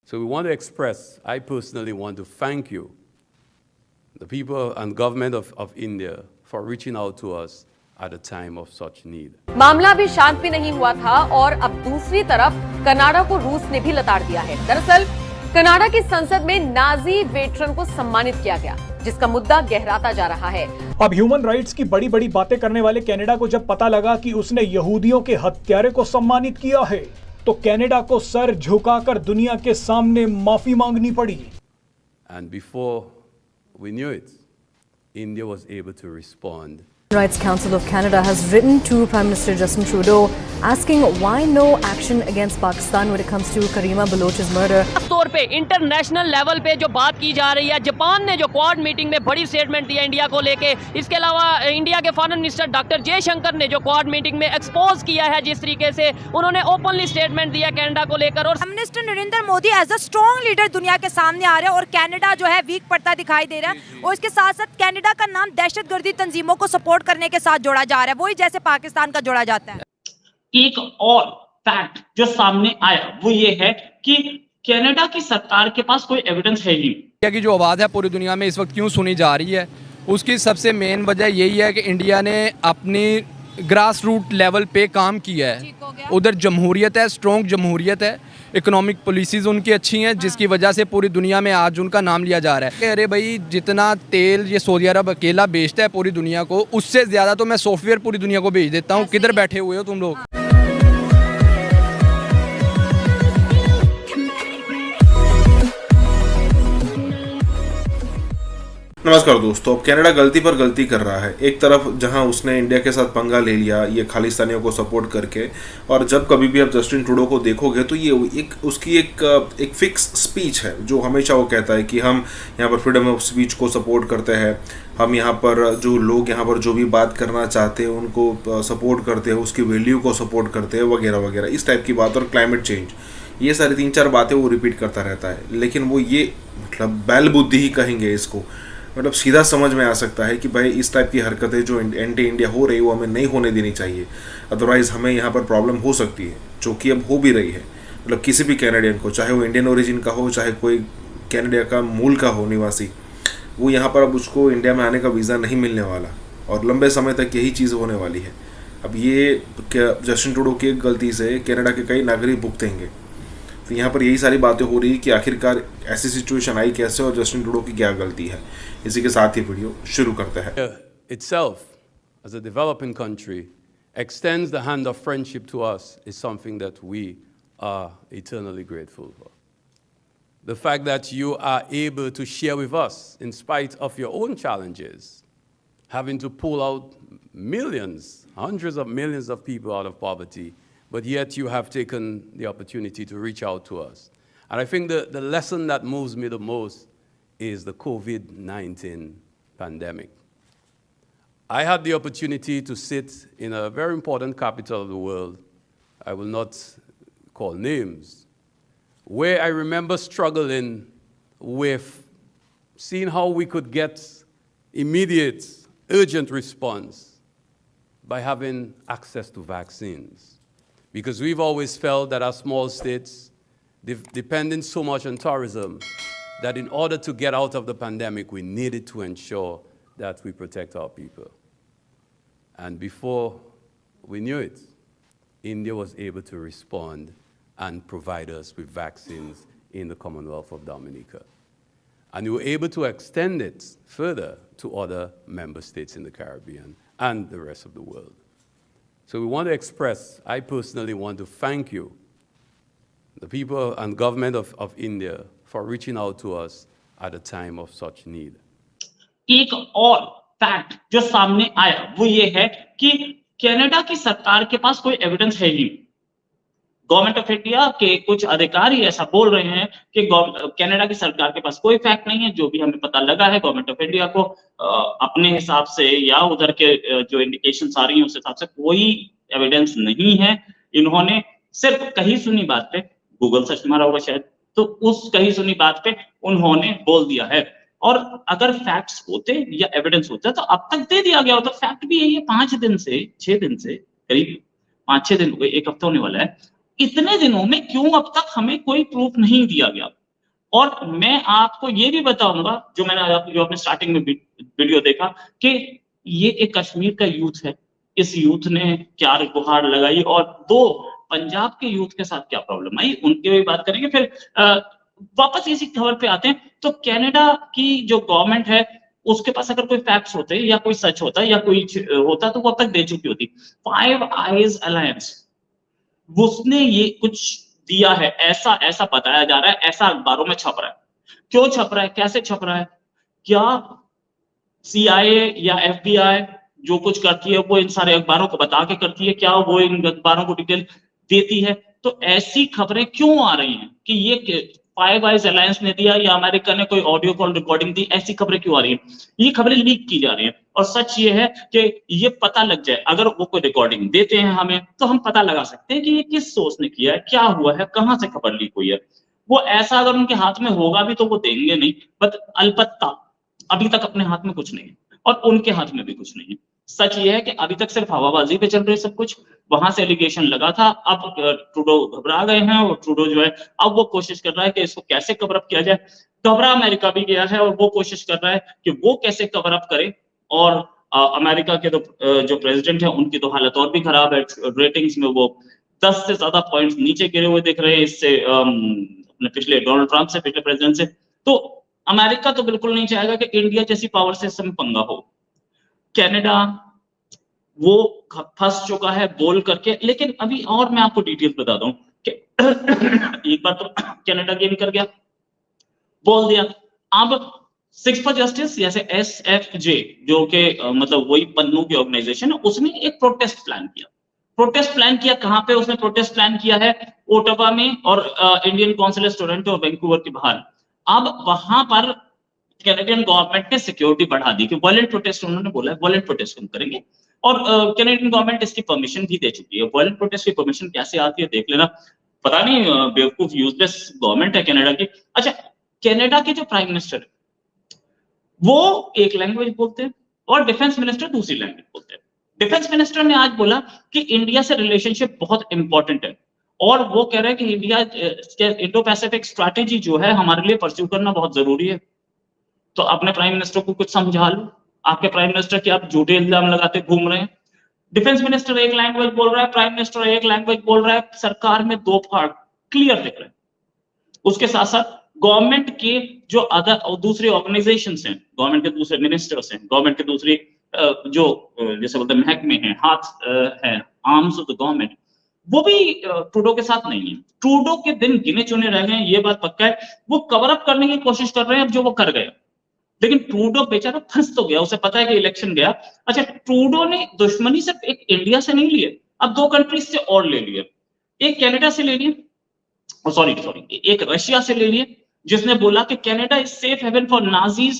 So we want to express, I personally want to thank you, the people and government of India, for reaching out to us at a time of such need. मामला भी शांत भी नहीं हुआ था और अब दूसरी तरफ कनाडा को रूस ने भी लताड़ दिया है। दरअसल कनाडा की संसद में नाजी वेटरन को सम्मानित किया गया, जिसका मुद्दा गहराता जा रहा है। अब ह्यूमन राइट्स की बड़ी बड़ी बातें करने वाले कनाडा को जब पता लगा कि उसने यहूदियों के हत्यारे को सम्मानित किया है, तो कनाडा को सर झुकाकर दुनिया के सामने माफी मांगनी पड़ी। And before we knew it, India was able to respond. Rights Council of Canada has written to Prime Minister Justin Trudeau asking why no action against Pakistan when it comes to Karima Baloch's murder. तौर पे international level पे जो बात की जा रही है, Japan ने जो क्वाड मीटिंग में बड़ी स्टेटमेंट दिया इंडिया को लेके, इसके अलावा इंडिया के फॉरेन मिनिस्टर डॉक्टर जयशंकर ने जो क्वाड मीटिंग में एक्सपोज किया है, जिस तरीके से उन्होंने ओपनली स्टेटमेंट दिया कनाडा को लेकर। और prime minister Narendra Modi as a strong leader दुनिया के सामने आ रहे हैं और कनाडा जो है वीक पड़ता दिखाई दे रहा है। और इसके साथ साथ कनाडा का नाम दहशतगर्दी तंजीमों को सपोर्ट करने के साथ जोड़ा जा रहा है, वही जैसे पाकिस्तान का जोड़ा जाता है। एक और फैक्ट जो सामने आया वो ये है कि कनाडा की सरकार के पास कोई एविडेंस है नहीं। इंडिया की जो आवाज़ है पूरी दुनिया में इस वक्त क्यों सुनी जा रही है, उसकी सबसे मेन वजह यही है कि इंडिया ने अपनी ग्रास रूट लेवल पे काम किया है। उधर जमहूरियत है, स्ट्रॉन्ग जमहूरियत है, इकोनॉमिक पॉलिसीज़ उनकी अच्छी हैं, जिसकी वजह से पूरी दुनिया में आज उनका नाम लिया जा रहा है कि अरे भाई जितना तेल ये सऊदी अरब अकेला बेचता है पूरी दुनिया को, उससे ज़्यादा तो मैं सॉफ्टवेयर पूरी दुनिया को भेज देता हूँ। किधर बैठे हुए हो तुम लोग? नमस्कार दोस्तों, अब कनाडा गलती पर गलती कर रहा है। एक तरफ जहां उसने इंडिया के साथ पंगा ले लिया ये खालिस्तानियों को सपोर्ट करके, और जब कभी भी आप जस्टिन ट्रूडो को देखोगे तो ये उसकी एक फिक्स स्पीच है जो हमेशा वो कहता है कि हम यहाँ पर फ्रीडम ऑफ स्पीच को सपोर्ट करते हैं, हम यहाँ पर जो लोग यहाँ पर जो भी बात करना चाहते हैं उनको सपोर्ट करते हैं, उसकी वैल्यू को सपोर्ट करते हैं वगैरह वगैरह, इस टाइप की बात। और क्लाइमेट चेंज, ये सारी 3-4 बातें वो रिपीट करता रहता है। लेकिन वो ये मतलब बैल बुद्धि ही कहेंगे इसको, मतलब सीधा समझ में आ सकता है कि भाई इस टाइप की हरकतें जो एंटी इंडिया हो रही है वो हमें नहीं होने देनी चाहिए, अदरवाइज़ हमें यहाँ पर प्रॉब्लम हो सकती है, जो कि अब हो भी रही है। मतलब किसी भी कैनेडियन को, चाहे वो इंडियन ओरिजिन का हो, चाहे कोई कैनेडा का मूल का हो निवासी, वो यहाँ पर अब उसको इंडिया में आने का वीज़ा नहीं मिलने वाला और लंबे समय तक यही चीज़ होने वाली है। अब ये जस्टिन ट्रूडो की एक गलती से कनाडा के कई नागरिक भुगतेंगे। तो यहाँ पर यही सारी बातें हो रही है कि आखिरकार ऐसी सिचुएशन आई कैसे और जस्टिन ट्रूडो की क्या गलती है। इसी के साथ ही वीडियो शुरू करते हैं। Itself, as a developing country, extends the hand of friendship to us is something that we are eternally grateful for. The fact that you are able to share with us, in spite of your own challenges, having to pull out millions, hundreds of millions of people out of poverty, but yet you have taken the opportunity to reach out to us. And I think the lesson that moves me the most is the COVID-19 pandemic. I had the opportunity to sit in a very important capital of the world, I will not call names, where I remember struggling with seeing how we could get immediate, urgent response by having access to vaccines. Because we've always felt that our small states, depending so much on tourism, that in order to get out of the pandemic, we needed to ensure that we protect our people. And before we knew it, India was able to respond and provide us with vaccines in the Commonwealth of Dominica. And we were able to extend it further to other member states in the Caribbean and the rest of the world. So we want to express, I personally want to thank you, the people and government of India, for reaching out to us at a time of such need. एक और fact जो सामने आया वो ये है कि Canada की सरकार के पास कोई एविडेंस है नहीं। गवर्नमेंट ऑफ इंडिया के कुछ अधिकारी ऐसा बोल रहे हैं कि कनाडा की सरकार के पास कोई फैक्ट नहीं है। जो भी हमें पता लगा है, गवर्नमेंट ऑफ इंडिया को अपने हिसाब से या उधर के जो इंडिकेशंस आ रही हैं उस हिसाब से कोई एविडेंस नहीं है। इन्होंने सिर्फ कही सुनी बात पे, गूगल सर्च मारा होगा शायद, तो उस कही सुनी बात पे उन्होंने बोल दिया है। और अगर फैक्ट्स होते या एविडेंस होता तो अब तक दे दिया गया होता। फैक्ट भी यही है, 5 दिन से 6 दिन से करीब 5-6 दिन हो गए, 1 हफ्ता होने वाला है। इतने दिनों में क्यों अब तक हमें कोई प्रूफ नहीं दिया गया? और मैं आपको ये भी बताऊंगा, जो आपने स्टार्टिंग में वीडियो देखा, कि ये एक कश्मीर का यूथ है, इस यूथ ने क्या गुहार लगाई और दो पंजाब के यूथ के साथ क्या प्रॉब्लम आई, उनकी भी बात करेंगे। फिर वापस इसी खबर पे आते हैं। तो कनाडा की जो गवर्नमेंट है, उसके पास अगर कोई फैक्ट्स होते या कोई सच होता या कोई होता तो वो अब तक दे चुकी होती। फाइव आइज अलायंस, उसने ये कुछ दिया है, ऐसा बताया जा रहा है, ऐसा अखबारों में छप रहा है। क्यों छप रहा है, कैसे छप रहा है? क्या CIA या FBI जो कुछ करती है वो इन सारे अखबारों को बता के करती है? क्या वो इन अखबारों को डिटेल देती है? तो ऐसी खबरें क्यों आ रही हैं कि ये फाइव आइज अलायंस ने दिया या अमेरिका ने कोई ऑडियो कॉल रिकॉर्डिंग दी? ऐसी खबरें क्यों आ रही हैं? ये खबरें लीक की जा रही हैं। और सच ये है कि ये पता लग जाए, अगर वो कोई रिकॉर्डिंग देते हैं हमें, तो हम पता लगा सकते हैं कि ये किस सोर्स ने किया है, क्या हुआ है, कहां से खबर लीक हुई है। वो ऐसा अगर उनके हाथ में होगा भी तो वो देंगे नहीं, बट अलबत्ता अभी तक अपने हाथ में कुछ नहीं है और उनके हाथ में भी कुछ नहीं है। सच ये है कि अभी तक सिर्फ हवाबाजी पे चल रही है सब कुछ। वहां से एलिगेशन लगा था, अब ट्रूडो घबरा गए हैं और ट्रूडो जो है अब वो कोशिश कर रहा है कि इसको कैसे कवर अप किया जाए। घबरा अमेरिका भी गया है और वो कोशिश कर रहा है कि वो कैसे कवर अप करे। और अमेरिका के जो प्रेसिडेंट है उनकी तो हालत और भी खराब है। रेटिंग्स में वो 10 से ज्यादा पॉइंट्स नीचे गिरे हुए दिख रहे हैं इससे, अपने पिछले डोनाल्ड ट्रंप से, पिछले प्रेसिडेंट से। तो अमेरिका तो बिल्कुल नहीं चाहेगा कि इंडिया जैसी पावर से इसमें पंगा हो। कनाडा वो फंस चुका है बोल करके। लेकिन अभी और मैं आपको डिटेल बता दूं कि एक बार तो कनाडा गेम कर गया, बोल दिया। अब सिक्स फॉर जस्टिस जैसे SFJ जो कि मतलब वही पन्नू की ऑर्गेनाइजेशन है, उसने एक प्रोटेस्ट प्लान किया। प्रोटेस्ट प्लान किया कहां पे? उसने प्रोटेस्ट प्लान किया है ओटावा में और इंडियन कॉन्सुलेट टोरंटो और वैंकूवर के बाहर। अब वहां पर कैनेडियन गवर्नमेंट ने सिक्योरिटी बढ़ा दी कि वायलेंट प्रोटेस्ट, उन्होंने बोला है वायलेंट प्रोटेस्ट हम करेंगे और कैनेडियन गवर्नमेंट इसकी परमिशन भी दे चुकी है। वायलेंट प्रोटेस्ट की परमिशन कैसे आती है देख लेना, पता नहीं, बेवकूफ यूजलेस गवर्नमेंट है कनाडा की। अच्छा, कनाडा के जो प्राइम मिनिस्टर है वो एक लैंग्वेज बोलते हैं और डिफेंस मिनिस्टर दूसरी लैंग्वेज बोलते हैं। डिफेंस मिनिस्टर ने आज बोला कि इंडिया से रिलेशनशिप बहुत इंपॉर्टेंट है और वो कह रहे हैं कि इंडिया इंडो पैसिफिक स्ट्रैटेजी जो है हमारे लिए परस्यू करना बहुत जरूरी है। तो अपने प्राइम मिनिस्टर को कुछ समझा लो। आपके प्राइम मिनिस्टर के आप झूठे इल्जाम लगाते घूम रहे हैं। डिफेंस मिनिस्टर एक लैंग्वेज बोल रहा है, प्राइम मिनिस्टर एक लैंग्वेज बोल रहा है, सरकार में दो फाड़ क्लियर दिख रहे हैं। उसके साथ साथ गवर्नमेंट के जो अदर और दूसरे ऑर्गेनाइजेशंस हैं, गवर्नमेंट के दूसरे मिनिस्टर्स हैं, गवर्नमेंट के दूसरे जो जैसे बोलते हैं महकमे हैं, हाथ है, आर्म्स ऑफ द गवर्नमेंट, वो भी ट्रूडो के साथ नहीं है। ट्रूडो के दिन गिने चुने रह गए, ये बात पक्का है। वो कवर अप करने की कोशिश कर रहे हैं अब जो वो कर गए, लेकिन ट्रूडो बेचारा फंस तो गया, उसे पता है कि इलेक्शन गया। अच्छा, ट्रूडो ने दुश्मनी सिर्फ एक इंडिया से नहीं लिए, अब दो कंट्रीज से और ले लिए। एक कनाडा से ले लिए, सॉरी एक रशिया से ले लिए, जिसने बोला कि Canada is safe haven for Nazis